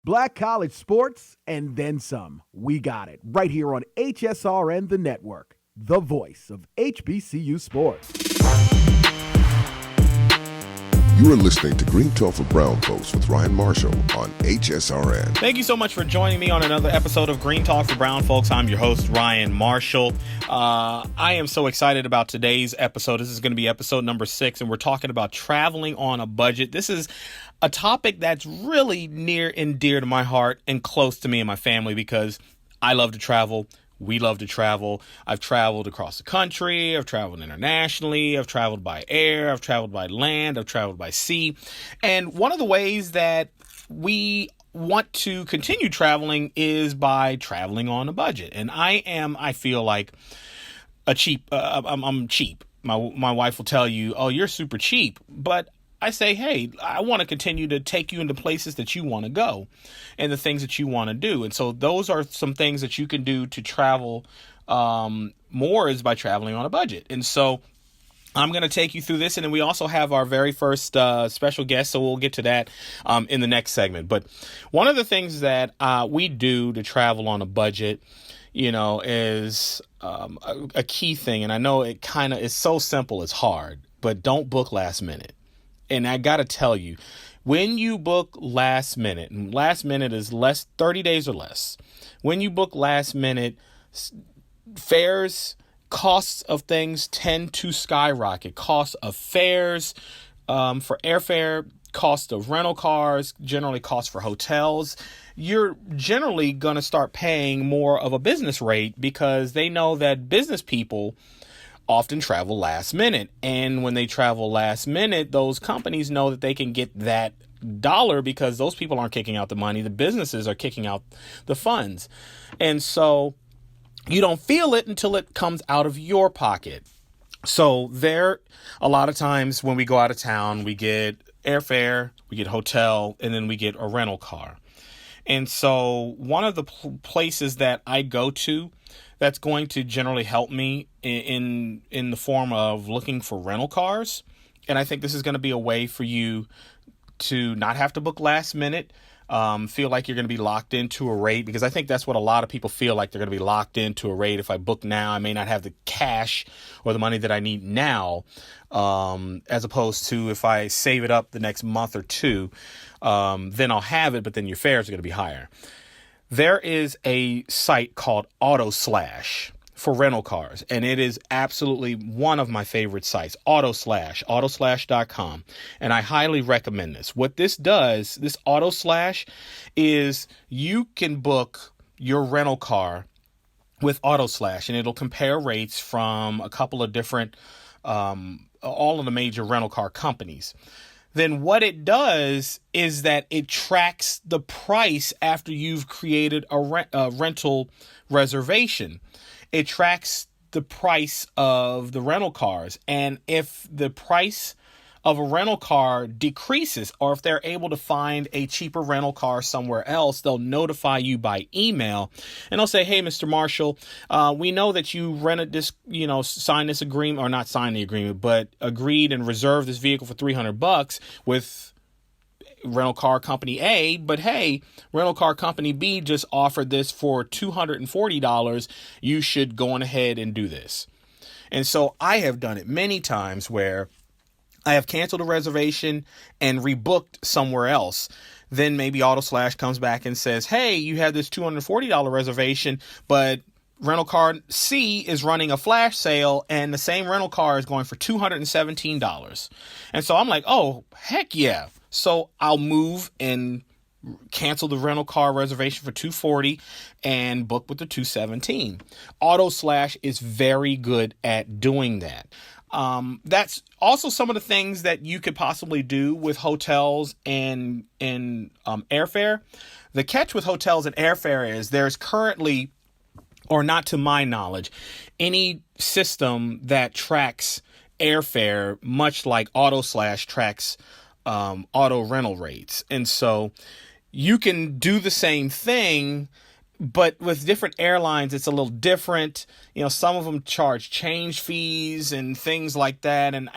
Black college sports, and then some. We got it right here on HSRN The Network, the voice of HBCU sports. You are listening to Green Talk for Brown Folks with Ryan Marshall on HSRN. Thank you so much for joining me on another episode of Green Talk for Brown Folks. I'm your host, Ryan Marshall. I am so excited about today's episode. This is going to be episode number 6, and we're talking about traveling on a budget. This is a topic that's really near and dear to my heart and close to me and my family because I love to travel. We love to travel. I've traveled across the country. I've traveled internationally. I've traveled by air. I've traveled by land. I've traveled by sea. And one of the ways that we want to continue traveling is by traveling on a budget. And I feel like I'm cheap. My wife will tell you, oh, you're super cheap. But I say, hey, I want to continue to take you into places that you want to go and the things that you want to do. And so those are some things that you can do to travel more is by traveling on a budget. And so I'm going to take you through this. And then we also have our very first special guest. So we'll get to that in the next segment. But one of the things that we do to travel on a budget, is a key thing. And I know it kind of is so simple, it's hard, but don't book last minute. And I got to tell you, when you book last minute, and last minute is 30 days or less. When you book last minute, fares, costs of things tend to skyrocket. Costs of fares for airfare, cost of rental cars, generally costs for hotels. You're generally going to start paying more of a business rate because they know that business people often travel last minute. And when they travel last minute, those companies know that they can get that dollar because those people aren't kicking out the money. The businesses are kicking out the funds. And so you don't feel it until it comes out of your pocket. So a lot of times when we go out of town, we get airfare, we get hotel, and then we get a rental car. And so one of the places that I go to that's going to generally help me in the form of looking for rental cars. And I think this is going to be a way for you to not have to book last minute, feel like you're going to be locked into a rate, because I think that's what a lot of people feel like. They're going to be locked into a rate. If I book now, I may not have the cash or the money that I need now, as opposed to if I save it up the next month or two, then I'll have it, but then your fares are going to be higher. There is a site called AutoSlash for rental cars, and it is absolutely one of my favorite sites, autoslash.com, and I highly recommend this. What this does, this AutoSlash, is you can book your rental car with AutoSlash, and it'll compare rates from a couple of different, all of the major rental car companies. Then what it does is that it tracks the price after you've created a rental reservation. It tracks the price of the rental cars. And if the price of a rental car decreases, or if they're able to find a cheaper rental car somewhere else, they'll notify you by email, and they'll say, hey, Mr. Marshall, we know that you rented this, signed this agreement, or not signed the agreement, but agreed and reserved this vehicle for $300 with rental car company A, but hey, rental car company B just offered this for $240. You should go on ahead and do this. And so I have done it many times where I have canceled a reservation and rebooked somewhere else. Then maybe AutoSlash comes back and says, hey, you had this $240 reservation, but rental car C is running a flash sale and the same rental car is going for $217. And so I'm like, oh, heck yeah. So I'll move and cancel the rental car reservation for $240 and book with the $217. AutoSlash is very good at doing that. That's also some of the things that you could possibly do with hotels and airfare. The catch with hotels and airfare is there's currently, or not to my knowledge, any system that tracks airfare, much like AutoSlash tracks auto rental rates. And so you can do the same thing But with different airlines, it's a little different. Some of them charge change fees and things like that. And,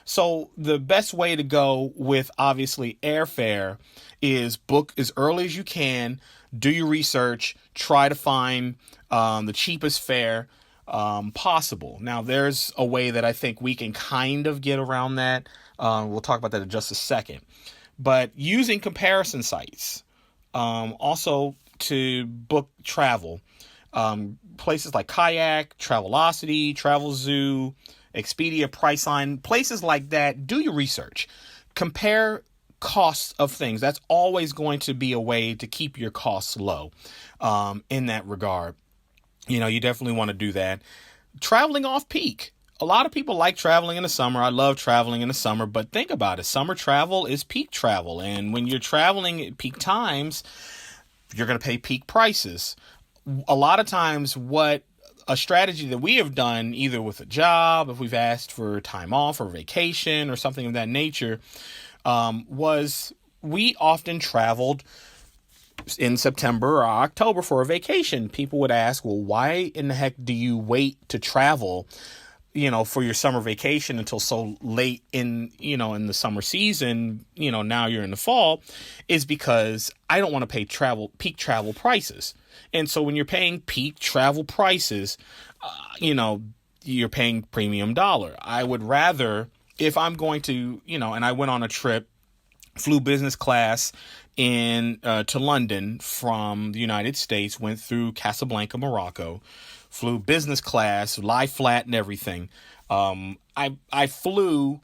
so the best way to go with obviously airfare is book as early as you can, do your research, try to find the cheapest fare possible. Now, there's a way that I think we can kind of get around that. We'll talk about that in just a second. But using comparison sites, also to book travel, places like Kayak, Travelocity, Travelzoo, Expedia, Priceline, places like that. Do your research. Compare costs of things. That's always going to be a way to keep your costs low in that regard. You definitely want to do that. Traveling off peak. A lot of people like traveling in the summer. I love traveling in the summer, but think about it. Summer travel is peak travel. And when you're traveling at peak times, you're going to pay peak prices. A lot of times what a strategy that we have done, either with a job, if we've asked for time off or vacation or something of that nature, was we often traveled in September or October for a vacation. People would ask, well, why in the heck do you wait to travel, for your summer vacation until so late in the summer season, now you're in the fall? Is because I don't want to pay peak travel prices. And so when you're paying peak travel prices, you're paying premium dollar. I would rather, if I'm going to, and I went on a trip, flew business class to London from the United States, went through Casablanca, Morocco, flew business class, lie flat and everything. I flew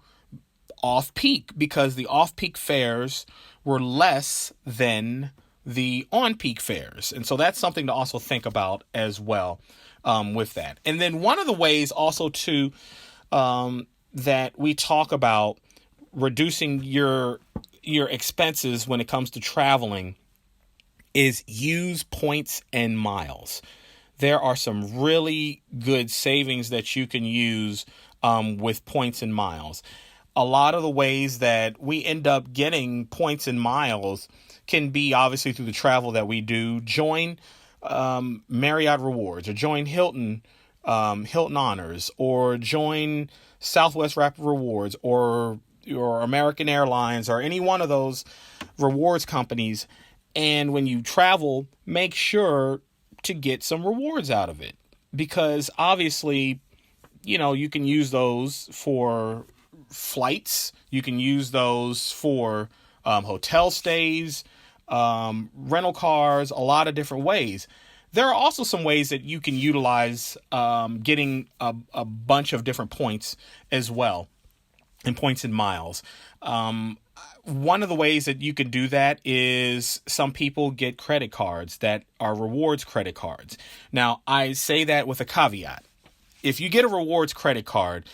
off peak because the off peak fares were less than the on peak fares. And so that's something to also think about as well with that. And then one of the ways also too that we talk about reducing your expenses when it comes to traveling is use points and miles. There are some really good savings that you can use with points and miles. A lot of the ways that we end up getting points and miles can be obviously through the travel that we do. Join Marriott Rewards, or join Hilton Honors, or join Southwest Rapid Rewards, or American Airlines, or any one of those rewards companies. And when you travel, make sure to get some rewards out of it, because obviously, you can use those for flights. You can use those for hotel stays, rental cars, a lot of different ways. There are also some ways that you can utilize getting a bunch of different points as well, and points and miles. One of the ways that you can do that is some people get credit cards that are rewards credit cards. Now, I say that with a caveat. If you get a rewards credit card,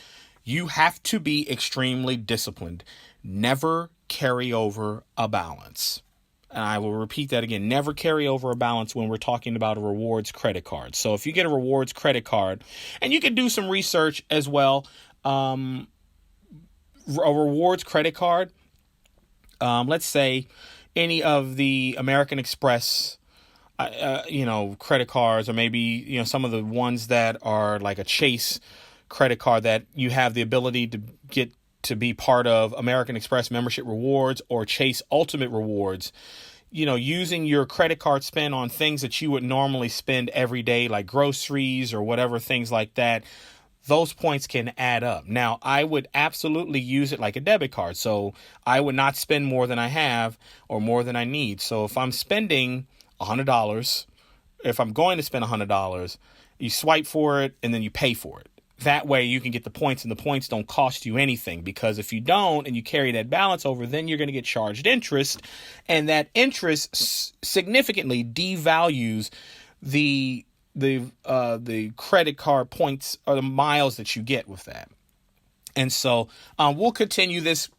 you have to be extremely disciplined. Never carry over a balance. And I will repeat that again. Never carry over a balance when we're talking about a rewards credit card. So if you get a rewards credit card, and you can do some research as well, a rewards credit card, let's say any of the American Express, credit cards, or maybe, some of the ones that are like a Chase credit card that you have the ability to get to be part of American Express Membership Rewards or Chase Ultimate Rewards. Using your credit card spend on things that you would normally spend every day, like groceries or whatever, things like that, those points can add up. Now, I would absolutely use it like a debit card. So I would not spend more than I have or more than I need. So if I'm spending $100, if I'm going to spend $100, you swipe for it and then you pay for it. That way you can get the points, and the points don't cost you anything, because if you don't and you carry that balance over, then you're going to get charged interest, and that interest significantly devalues the credit card points or the miles that you get with that. And so we'll continue this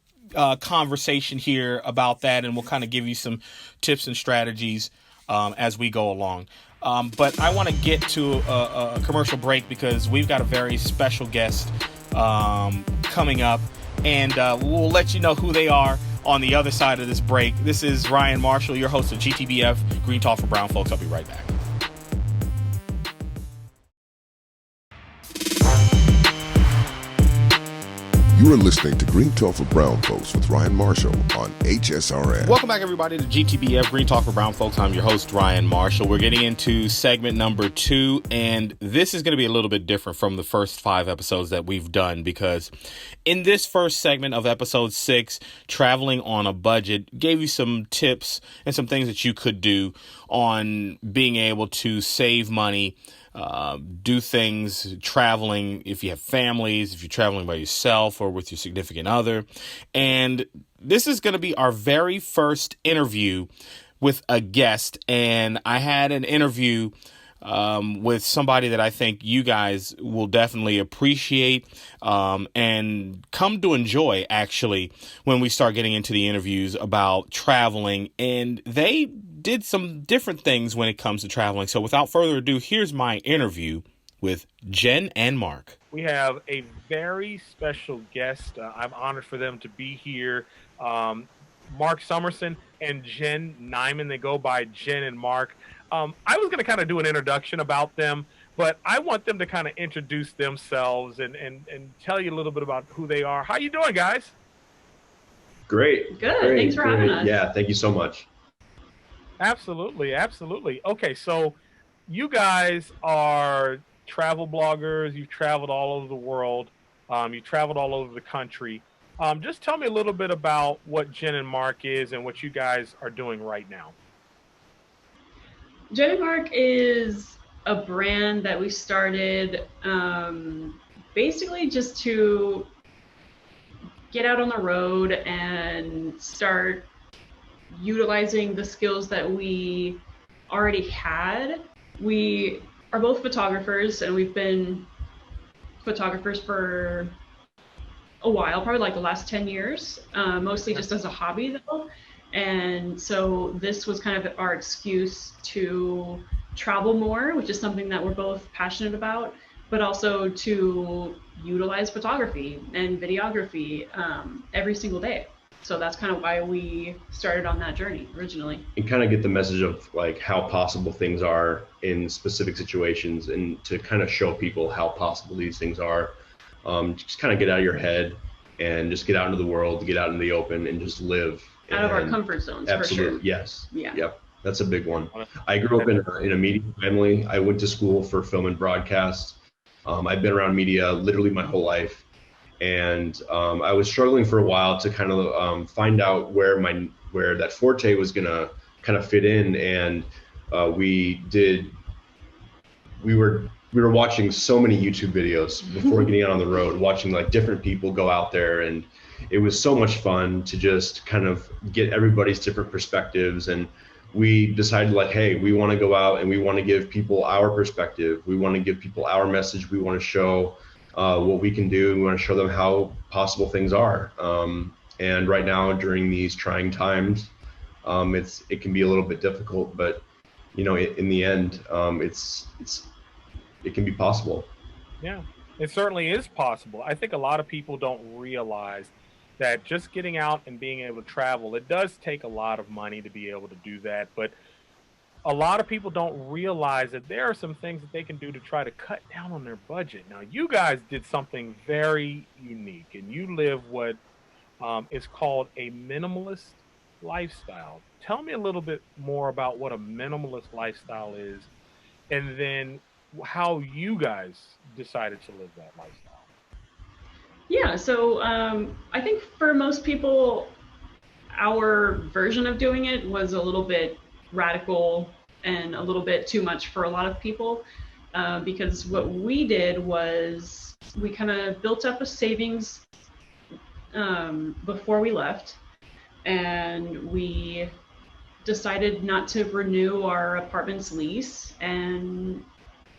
conversation here about that, and we'll kind of give you some tips and strategies as we go along. But I want to get to a commercial break, because we've got a very special guest coming up, and we'll let you know who they are on the other side of this break. This is Ryan Marshall, your host of GTBF, Green Talk for Brown Folks. I'll be right back. You are listening to Green Talk for Brown Folks with Ryan Marshall on HSRN. Welcome back, everybody, to GTBF, Green Talk for Brown Folks. I'm your host, Ryan Marshall. We're getting into segment number 2, and this is going to be a little bit different from the first 5 episodes that we've done, because in this first segment of episode 6, Traveling on a Budget, gave you some tips and some things that you could do on being able to save money, do things traveling if you have families, if you're traveling by yourself or with your significant other. And this is going to be our very first interview with a guest. And I had an interview with somebody that I think you guys will definitely appreciate and come to enjoy, actually, when we start getting into the interviews about traveling. And they did some different things when it comes to traveling. So without further ado, here's my interview with Jenn and Mark. We have a very special guest. I'm honored for them to be here. Mark Summerson and Jenn Nyman. They go by Jenn and Mark. I was going to kind of do an introduction about them, but I want them to kind of introduce themselves and tell you a little bit about who they are. How you doing, guys? Great. Good. Great. Thanks for having us. Yeah, thank you so much. Absolutely. Absolutely. Okay, so you guys are travel bloggers. You've traveled all over the world. You traveled all over the country. Just tell me a little bit about what Jenn and Mark is and what you guys are doing right now. Jenn and Mark is a brand that we started basically just to get out on the road and start utilizing the skills that we already had. We are both photographers, and we've been photographers for a while, probably like the last 10 years, mostly just as a hobby though. And so this was kind of our excuse to travel more, which is something that we're both passionate about, but also to utilize photography and videography every single day. So that's kind of why we started on that journey originally. And kind of get the message of like how possible things are in specific situations, and to kind of show people how possible these things are. Just kind of get out of your head and just get out into the world, get out in the open and just live. Out of our comfort zones, absolutely, for sure. Yes. Yeah. Yep. That's a big one. I grew up in a media family. I went to school for film and broadcast. I've been around media literally my whole life. And I was struggling for a while to kind of find out where that forte was gonna kind of fit in. And we were watching so many YouTube videos before getting out on the road, watching like different people go out there, and it was so much fun to just kind of get everybody's different perspectives. And we decided like, hey, we want to go out and we want to give people our perspective. We want to give people our message. We want to show what we can do. We want to show them how possible things are. And right now, during these trying times, it can be a little bit difficult, but you know, in the end, it can be possible. Yeah, it certainly is possible. I think a lot of people don't realize that just getting out and being able to travel, it does take a lot of money to be able to do that. But a lot of people don't realize that there are some things that they can do to try to cut down on their budget. Now, you guys did something very unique, and you live what is called a minimalist lifestyle. Tell me a little bit more about what a minimalist lifestyle is, and then how you guys decided to live that lifestyle. Yeah, so I think for most people, our version of doing it was a little bit radical and a little bit too much for a lot of people, because what we did was we kind of built up a savings before we left, and we decided not to renew our apartment's lease and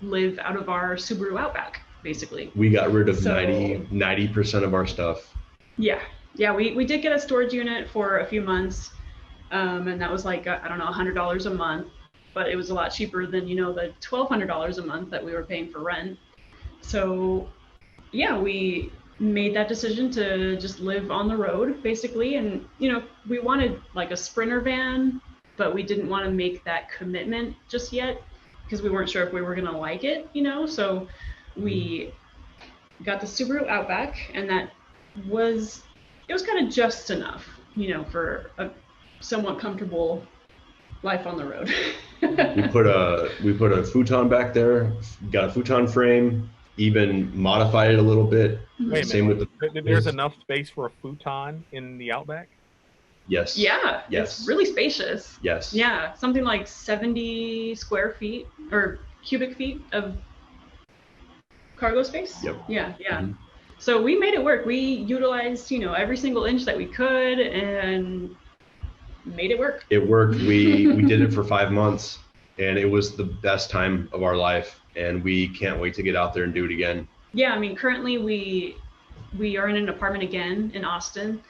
live out of our Subaru Outback, basically. We got rid of 90% of our stuff. Yeah, we did get a storage unit for a few months, and that was like, I don't know, $100 a month, but it was a lot cheaper than, you know, the $1,200 a month that we were paying for rent. So yeah, we made that decision to just live on the road, basically. And, you know, we wanted like a Sprinter van, but we didn't want to make that commitment just yet because we weren't sure if we were going to like it, you know? So we got the Subaru Outback, and that was kind of just enough, for a somewhat comfortable life on the road. We put a futon back there, got a futon frame, even modified it a little bit. Wait a Same minute. with There's enough space for a futon in the Outback? Yes. Yeah, Yes. it's really spacious. Yes. Yeah, something like 70 square feet or cubic feet of cargo space. Yep. Yeah. Mhm. So we made it work. We utilized, every single inch that we could and made it work. It worked. We did it for 5 months, and it was the best time of our life, and we can't wait to get out there and do it again. Yeah, I mean, currently we are in an apartment again in Austin,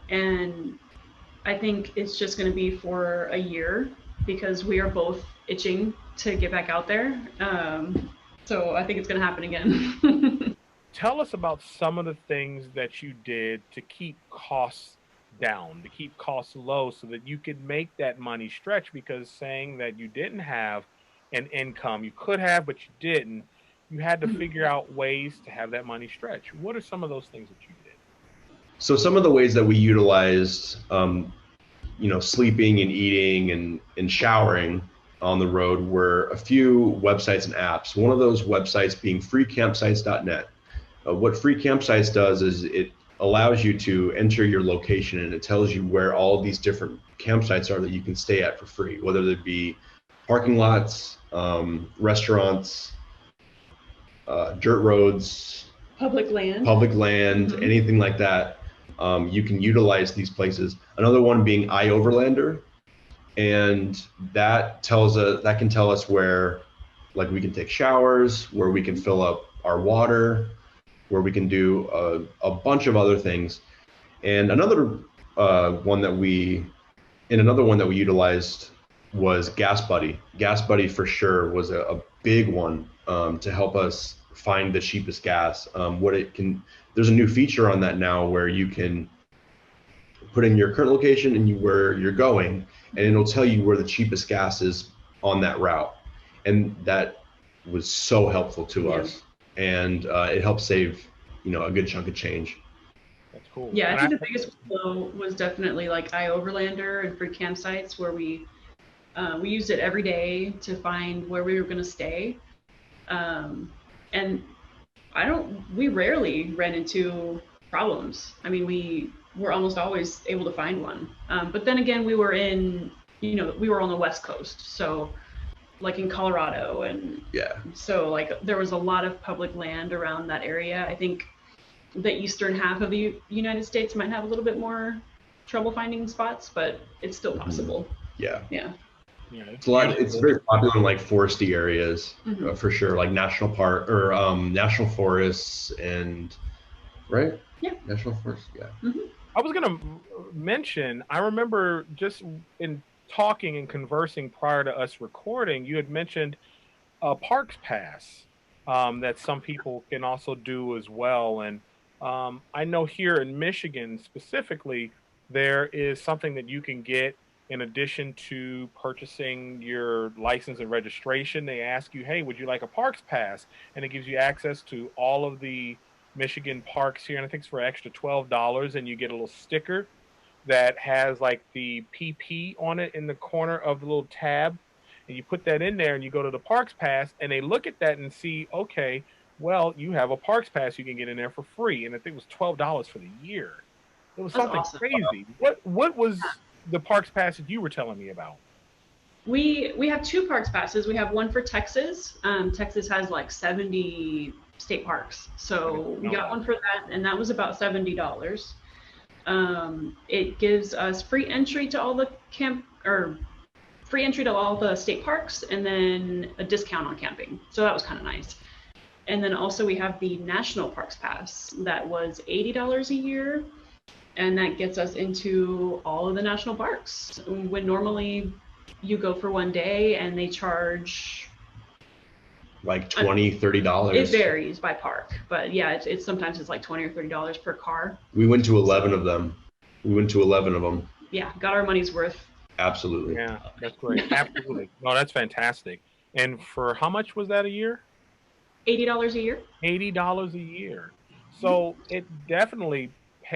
and I think it's just going to be for a year because we are both itching to get back out there. So I think it's going to happen again. Tell us about some of the things that you did to keep costs down, to keep costs low so that you could make that money stretch, because saying that you didn't have an income, you could have, but you didn't, you had to figure out ways to have that money stretch. What are some of those things that you did? So some of the ways that we utilized, sleeping and eating and showering on the road were a few websites and apps. One of those websites being freecampsites.net. What Free Campsites does is it allows you to enter your location, and it tells you where all of these different campsites are that you can stay at for free, whether they be parking lots, restaurants, dirt roads, Public land, anything like that. You can utilize these places. Another one being iOverlander, and that can tell us where, like, we can take showers, where we can fill up our water, where we can do a bunch of other things. And another one that we utilized was Gas Buddy. Gas Buddy for sure was a big one to help us find the cheapest gas. There's a new feature on that now where you can put in your current location and where you're going, and it'll tell you where the cheapest gas is on that route. And that was so helpful to us. And it helped save, a good chunk of change. That's cool. Yeah, I think the biggest one was definitely like iOverlander and Free Campsites, where we used it every day to find where we were going to stay. And we rarely ran into problems. I mean, we were almost always able to find one. But then again, we were on the West Coast. So like in Colorado, and so like there was a lot of public land around that area. I think the eastern half of the United States might have a little bit more trouble finding spots, but it's still possible. Yeah. It's very popular in like foresty areas, for sure, like national park or national forests and national forests. I was gonna mention, I remember just in talking and conversing prior to us recording, you had mentioned a Parks Pass that some people can also do as well. And I know here in Michigan specifically, there is something that you can get in addition to purchasing your license and registration. They ask you, hey, would you like a Parks Pass? And it gives you access to all of the Michigan parks here. And I think it's for an extra $12, and you get a little sticker that has like the PP on it in the corner of the little tab, and you put that in there and you go to the Parks Pass, and they look at that and see, okay, well, you have a Parks Pass you can get in there for free. And I think it was $12 for the year. It was something crazy. What was the Parks Pass that you were telling me about? We have two Parks Passes. We have one for Texas. Texas has like 70 state parks. So we got one for that, and that was about $70. It gives us free entry to all the free entry to all the state parks, and then a discount on camping. So that was kind of nice. And then also we have the National Parks Pass that was $80 a year, and that gets us into all of the national parks. When normally you go for one day and they charge like $20, $30. It varies by park, but yeah, it's sometimes it's like $20 or $30 per car. We went to 11 of them. Yeah, got our money's worth. Absolutely. Yeah, that's great. Absolutely. No, that's fantastic. And for how much was that a year? $80 a year. $80 a year. So it definitely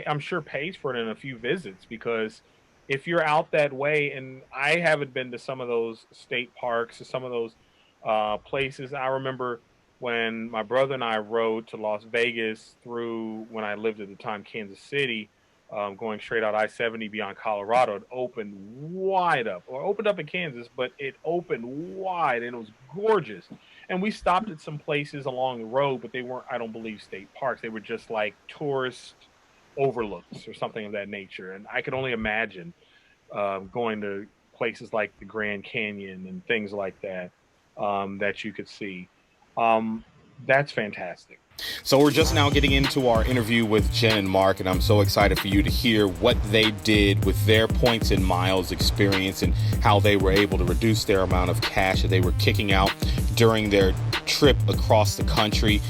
I'm sure pays for it in a few visits, because if you're out that way, and I haven't been to some of those state parks or some of those places. I remember when my brother and I rode to Las Vegas through, when I lived at the time, Kansas City, going straight out I-70 beyond Colorado. It opened wide up, or opened up in Kansas, but it opened wide and it was gorgeous. And we stopped at some places along the road, but they weren't, I don't believe, state parks. They were just like tourist overlooks or something of that nature. And I could only imagine going to places like the Grand Canyon and things like that, that you could see. That's fantastic. So we're just now getting into our interview with Jenn and Mark, and I'm so excited for you to hear what they did with their points and miles experience and how they were able to reduce their amount of cash that they were kicking out during their trip across the country.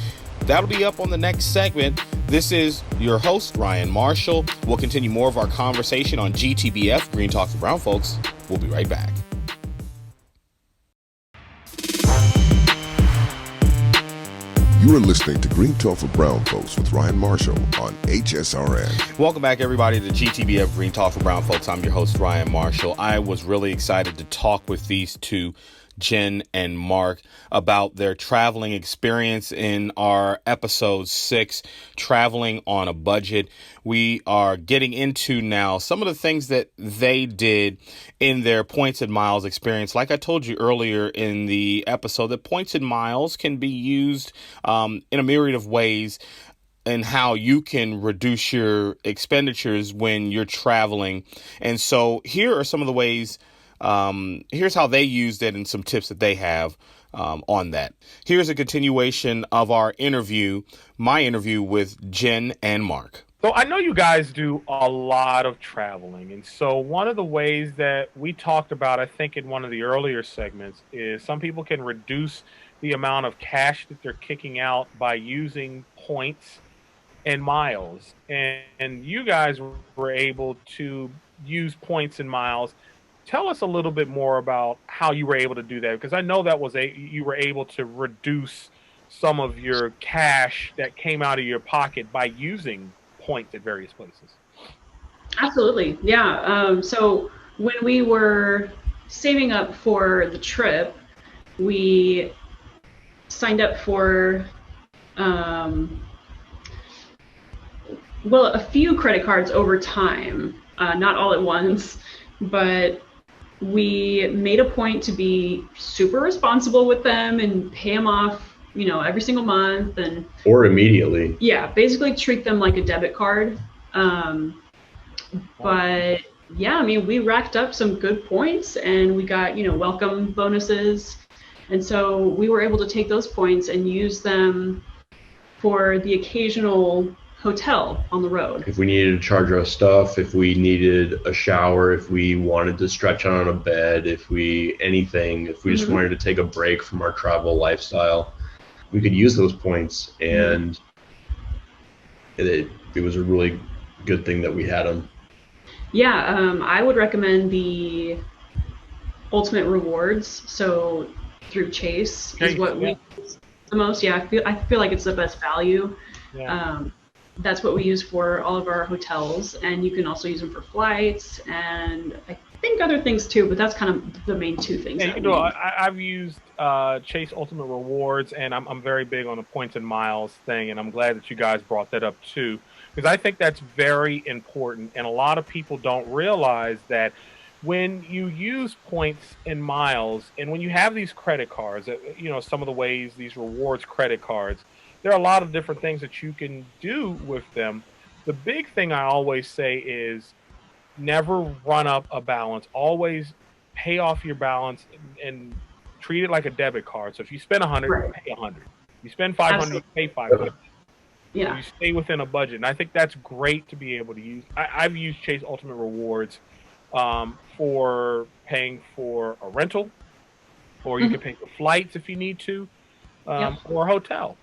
That'll be up on the next segment. This is your host, Ryan Marshall. We'll continue more of our conversation on GTBF, Green Talk for Brown Folks. We'll be right back. You are listening to Green Talk for Brown Folks with Ryan Marshall on HSRN. Welcome back, everybody, to GTBF Green Talk for Brown Folks. I'm your host, Ryan Marshall. I was really excited to talk with these two, Jenn and Mark, about their traveling experience in our episode 6, Traveling on a Budget. We are getting into now some of the things that they did in their points and miles experience. Like I told you earlier in the episode, that points and miles can be used in a myriad of ways, and how you can reduce your expenditures when you're traveling. And so here are some of the ways. Here's how they used it and some tips that they have on that. Here's a continuation of our interview, my interview with Jenn and Mark. So I know you guys do a lot of traveling. And so one of the ways that we talked about, I think in one of the earlier segments, is some people can reduce the amount of cash that they're kicking out by using points and miles. And you guys were able to use points and miles. Tell us a little bit more about how you were able to do that, because I know that you were able to reduce some of your cash that came out of your pocket by using points at various places. Absolutely. Yeah. So when we were saving up for the trip, we signed up for, a few credit cards over time, not all at once, but we made a point to be super responsible with them and pay them off, every single month, or immediately. Yeah, basically treat them like a debit card. But yeah, we racked up some good points, and we got, welcome bonuses. And so we were able to take those points and use them for the occasional hotel on the road. If we needed to charge our stuff, if we needed a shower, if we wanted to stretch out on a bed, if we just wanted to take a break from our travel lifestyle, we could use those points. And it was a really good thing that we had them. Yeah, I would recommend the Ultimate Rewards. So through Chase is what we use the most. Yeah, I feel like it's the best value. Yeah. That's what we use for all of our hotels, and you can also use them for flights and I think other things too, but that's kind of the main two things. And I've used Chase Ultimate Rewards, and I'm very big on the points and miles thing, and I'm glad that you guys brought that up too, because I think that's very important, and a lot of people don't realize that when you use points and miles, and when you have these credit cards, some of the ways, these rewards credit cards, there are a lot of different things that you can do with them. The big thing I always say is never run up a balance. Always pay off your balance and treat it like a debit card. So if you spend $100, pay $100. You spend $500, pay $500. Yeah. So you stay within a budget. And I think that's great to be able to use. I've used Chase Ultimate Rewards for paying for a rental, or you can pay for flights if you need to, or a hotel.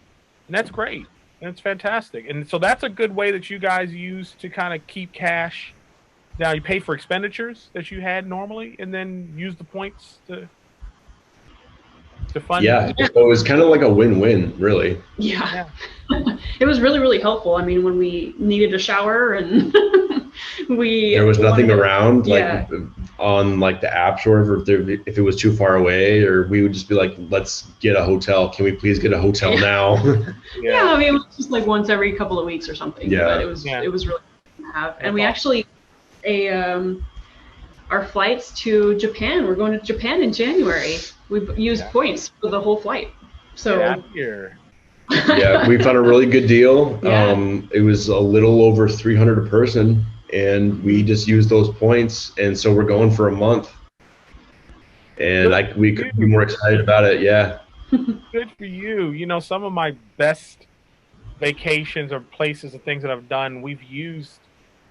And that's great. And it's fantastic. And so that's a good way that you guys use to kind of keep cash. Now you pay for expenditures that you had normally, and then use the points to. It's a fun. Yeah, so it was kind of like a win-win, really. Yeah. It was really, really helpful. I mean, when we needed a shower and there was nothing around, yeah. like on like the apps or whatever, if it was too far away, or we would just be like, let's get a hotel. Can we please get a hotel now? Yeah, I mean, it was just like once every couple of weeks or something. Yeah. But it was really fun to have. And we actually, our flights to Japan, we're going to Japan in January. We used points for the whole flight. So Get out here. Yeah, we found a really good deal. Yeah. It was a little over $300 a person, and we just used those points, and so we're going for a month. And we couldn't be more excited about it. Yeah. Good for you. You know, some of my best vacations or places and things that I've done, we've used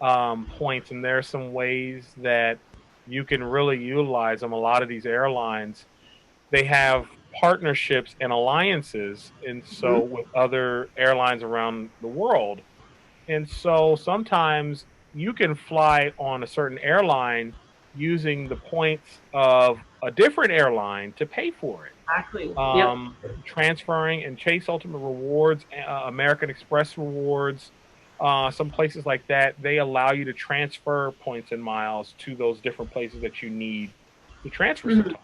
points, and there are some ways that you can really utilize them. A lot of these airlines, they have partnerships and alliances, and so with other airlines around the world. And so sometimes you can fly on a certain airline using the points of a different airline to pay for it. Exactly. Transferring and Chase Ultimate Rewards, American Express Rewards, some places like that, they allow you to transfer points and miles to those different places that you need to transfer sometimes.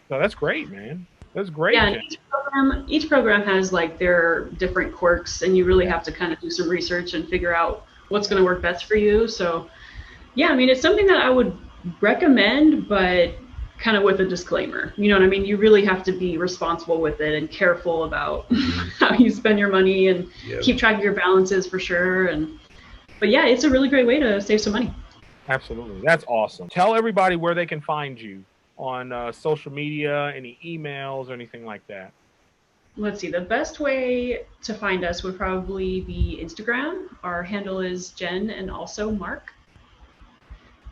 So that's great, man. That's great. Yeah, and each program has like their different quirks, and you really have to kind of do some research and figure out what's going to work best for you. So, yeah, I mean, it's something that I would recommend, but kind of with a disclaimer. You know what I mean? You really have to be responsible with it and careful about how you spend your money and keep track of your balances for sure. But yeah, it's a really great way to save some money. Absolutely. That's awesome. Tell everybody where they can find you on social media, any emails or anything like that. Let's see. The best way to find us would probably be Instagram. Our handle is Jenn and also Mark.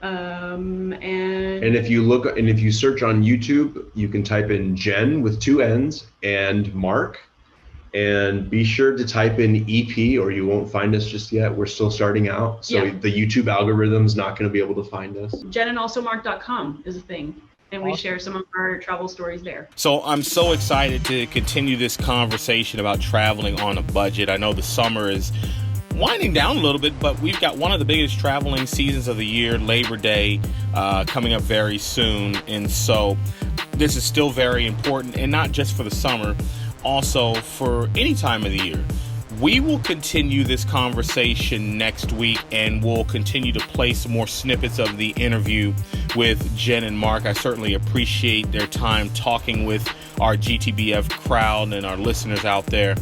And if you search on YouTube, you can type in Jenn with 2 N's and Mark, and be sure to type in EP or you won't find us just yet. We're still starting out, so the YouTube algorithm's not going to be able to find us. JennandAlsoMark.com is a thing. And we share some of our travel stories there. So I'm so excited to continue this conversation about traveling on a budget. I know the summer is winding down a little bit, but we've got one of the biggest traveling seasons of the year, Labor Day, coming up very soon. And so this is still very important, and not just for the summer, also for any time of the year. We will continue this conversation next week, and we'll continue to play some more snippets of the interview with Jenn and Mark. I certainly appreciate their time talking with our GTBF crowd and our listeners out there.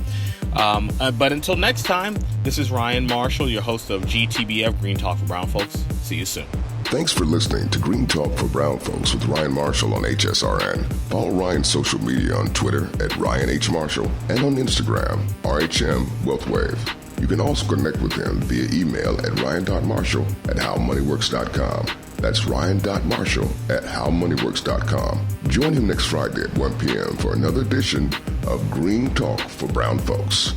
But until next time, this is Ryan Marshall, your host of GTBF, Green Talk for Brown Folks. See you soon. Thanks for listening to Green Talk for Brown Folks with Ryan Marshall on HSRN. Follow Ryan's social media on Twitter at Ryan H. Marshall and on Instagram, RHM WealthWave. You can also connect with him via email at ryan.marshall@howmoneyworks.com. That's ryan.marshall@howmoneyworks.com. Join him next Friday at 1 p.m. for another edition of Green Talk for Brown Folks.